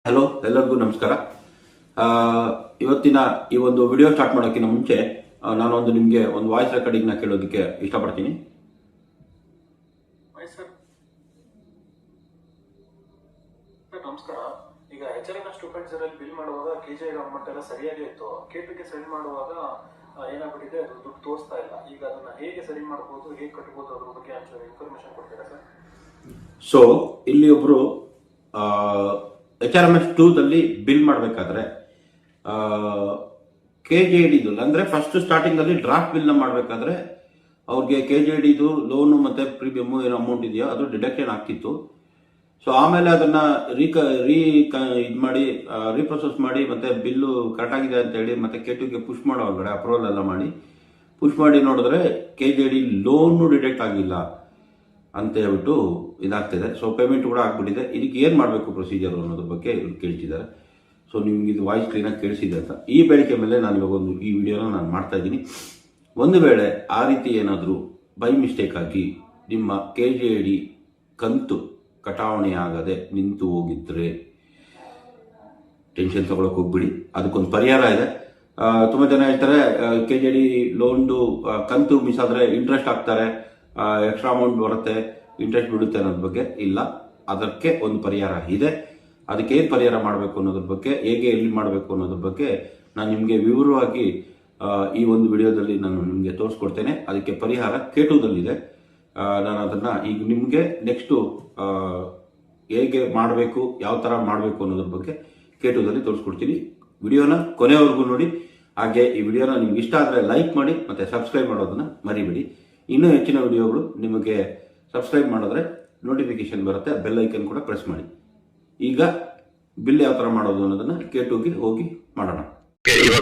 Hello, ಎಲ್ಲರಿಗೂ ನಮಸ್ಕಾರ. ಇವತ್ತಿನ ಈ ಒಂದು ವಿಡಿಯೋ ಸ್ಟಾರ್ಟ್ ಮಾಡೋಕ್ಕಿಂತ ಮುಂಚೆ ನಾನೊಂದು ನಿಮಗೆ ಒಂದು ವಾಯ್ಸ್ ರೆಕಾರ್ಡಿಂಗ್ನ ಕೇಳೋದಕ್ಕೆ ಇಷ್ಟಪಡ್ತೀನಿ. ಸರ್ ನಮಸ್ಕಾರ. ಈಗ HRMS 2.0 ಬಿಲ್ ಮಾಡುವಾಗ KJ ಅಮೌಂಟ್ ಎಲ್ಲ ಸರಿಯಾಗಿ ಇತ್ತು. K2ಗೆ ಸರಿ ಮಾಡುವಾಗ ಏನಾಗ್ಬಿಟ್ಟಿದೆ, ಅದು ದುಡ್ಡು ತೋರಿಸ್ತಾ ಇಲ್ಲ. ಈಗ ಅದನ್ನ ಹೇಗೆ ಸರಿ ಮಾಡಬಹುದು, ಹೇಗೆ ಕಟ್ಟಬಹುದು, ಅದ್ರ ಬಗ್ಗೆ ಇನ್ಫಾರ್ಮೇಶನ್ ಕೊಡ್ತೀರಾ ಸರ್? ಸೊ ಇಲ್ಲಿ ಒಬ್ರು HRMS 2ದಲ್ಲಿ ಬಿಲ್ ಮಾಡಬೇಕಾದ್ರೆ KJDದು ಅಂದ್ರೆ ಫಸ್ಟ್ ಸ್ಟಾರ್ಟಿಂಗ್ ಅಲ್ಲಿ ಡ್ರಾಫ್ಟ್ ಬಿಲ್ ನ ಮಾಡಬೇಕಾದ್ರೆ ಅವ್ರಿಗೆ KJDದು ಲೋನು ಮತ್ತೆ ಪ್ರೀಮಿಯಮ್ ಏನೋ ಅಮೌಂಟ್ ಇದೆಯೋ ಅದು ಡಿಡಕ್ಷನ್ ಆಗ್ತಿತ್ತು. ಸೊ ಆಮೇಲೆ ಅದನ್ನ ರೀಪ್ರೊಸೆಸ್ ಮಾಡಿ ಮತ್ತೆ ಬಿಲ್ಲು ಕರೆಕ್ಟ್ ಆಗಿದೆ ಅಂತ ಹೇಳಿ ಮತ್ತೆ K2ಗೆ ಪುಷ್ ಮಾಡೋ ಒಳಗಡೆ ಅಪ್ರೂವಲ್ ಎಲ್ಲ ಮಾಡಿ ಪುಷ್ ಮಾಡಿ ನೋಡಿದ್ರೆ KJD ಲೋನು ಡಿಡಕ್ಟ್ ಆಗಿಲ್ಲ ಅಂತ ಹೇಳ್ಬಿಟ್ಟು ಇದಾಗ್ತಿದೆ. ಸೊ ಪೇಮೆಂಟ್ ಕೂಡ ಆಗ್ಬಿಟ್ಟಿದೆ. ಇದಕ್ಕೆ ಏನು ಮಾಡಬೇಕು ಪ್ರೊಸೀಜರ್ ಅನ್ನೋದ್ರ ಬಗ್ಗೆ ಇವ್ರು ಕೇಳ್ತಿದ್ದಾರೆ. ಸೊ ನಿಮ್ಗೆ ಇದು ವಾಯ್ಸ್ ಕ್ಲೀನಾಗಿ ಕೇಳಿಸಿದೆ ಅಂತ ಈ ಬೇಡಿಕೆ ಮೇಲೆ ನಾನು ಇವಾಗ ಈ ವಿಡಿಯೋನ ನಾನು ಮಾಡ್ತಾ ಇದ್ದೀನಿ. ಒಂದು ವೇಳೆ ಆ ರೀತಿ ಏನಾದರೂ ಬೈ ಮಿಸ್ಟೇಕ್ ಆಗಿ ನಿಮ್ಮ KJD ಕಂತು ಕಟಾವಣೆ ಆಗದೆ ನಿಂತು ಹೋಗಿದ್ರೆ ಟೆನ್ಷನ್ ತಗೊಳಕ್ ಹೋಗ್ಬಿಡಿ. ಅದಕ್ಕೊಂದು ಪರಿಹಾರ ಇದೆ. ತುಂಬ ಜನ ಹೇಳ್ತಾರೆ KJD ಲೋನ್ದು ಕಂತು ಮಿಸ್ ಆದರೆ ಇಂಟ್ರೆಸ್ಟ್ ಹಾಕ್ತಾರೆ, ಎಕ್ಸ್ಟ್ರಾ ಅಮೌಂಟ್ ಬರುತ್ತೆ, ಇಂಟ್ರೆಸ್ಟ್ ಬಿಡುತ್ತೆ ಅನ್ನೋದ್ರ ಬಗ್ಗೆ. ಇಲ್ಲ, ಅದಕ್ಕೆ ಒಂದು ಪರಿಹಾರ ಇದೆ. ಅದಕ್ಕೆ ಏನು ಪರಿಹಾರ ಮಾಡಬೇಕು ಅನ್ನೋದ್ರ ಬಗ್ಗೆ, ಹೇಗೆ ಎಲ್ಲಿ ಮಾಡಬೇಕು ಅನ್ನೋದ್ರ ಬಗ್ಗೆ ನಾನು ನಿಮಗೆ ವಿವರವಾಗಿ ಈ ಒಂದು ವಿಡಿಯೋದಲ್ಲಿ ನಾನು ನಿಮಗೆ ತೋರಿಸ್ಕೊಡ್ತೇನೆ. ಅದಕ್ಕೆ ಪರಿಹಾರ K2ದಲ್ಲಿದೆ. ನಾನು ಅದನ್ನು ಈಗ ನಿಮಗೆ ನೆಕ್ಸ್ಟು ಹೇಗೆ ಮಾಡಬೇಕು, ಯಾವ ಥರ ಮಾಡಬೇಕು ಅನ್ನೋದ್ರ ಬಗ್ಗೆ K2ದಲ್ಲಿ ತೋರಿಸ್ಕೊಡ್ತೀನಿ. ವಿಡಿಯೋನ ಕೊನೆವರೆಗೂ ನೋಡಿ. ಹಾಗೆ ಈ ವಿಡಿಯೋನ ನಿಮ್ಗೆ ಇಷ್ಟ ಆದರೆ ಲೈಕ್ ಮಾಡಿ ಮತ್ತು ಸಬ್ಸ್ಕ್ರೈಬ್ ಮಾಡೋದನ್ನ ಮರಿಬೇಡಿ. ಇನ್ನೂ ಹೆಚ್ಚಿನ ವಿಡಿಯೋಗಳು ನಿಮಗೆ ಸಬ್ಸ್ಕ್ರೈಬ್ ಮಾಡಿದ್ರೆ ನೋಟಿಫಿಕೇಶನ್ ಬರುತ್ತೆ. ಬೆಲ್ ಐಕನ್ ಕೂಡ ಪ್ರೆಸ್ ಮಾಡಿ. ಈಗ ಬಿಲ್ ಯಾವ ಥರ ಮಾಡೋದು ಅನ್ನೋದನ್ನ K2ಗೆ ಹೋಗಿ ಮಾಡೋಣ.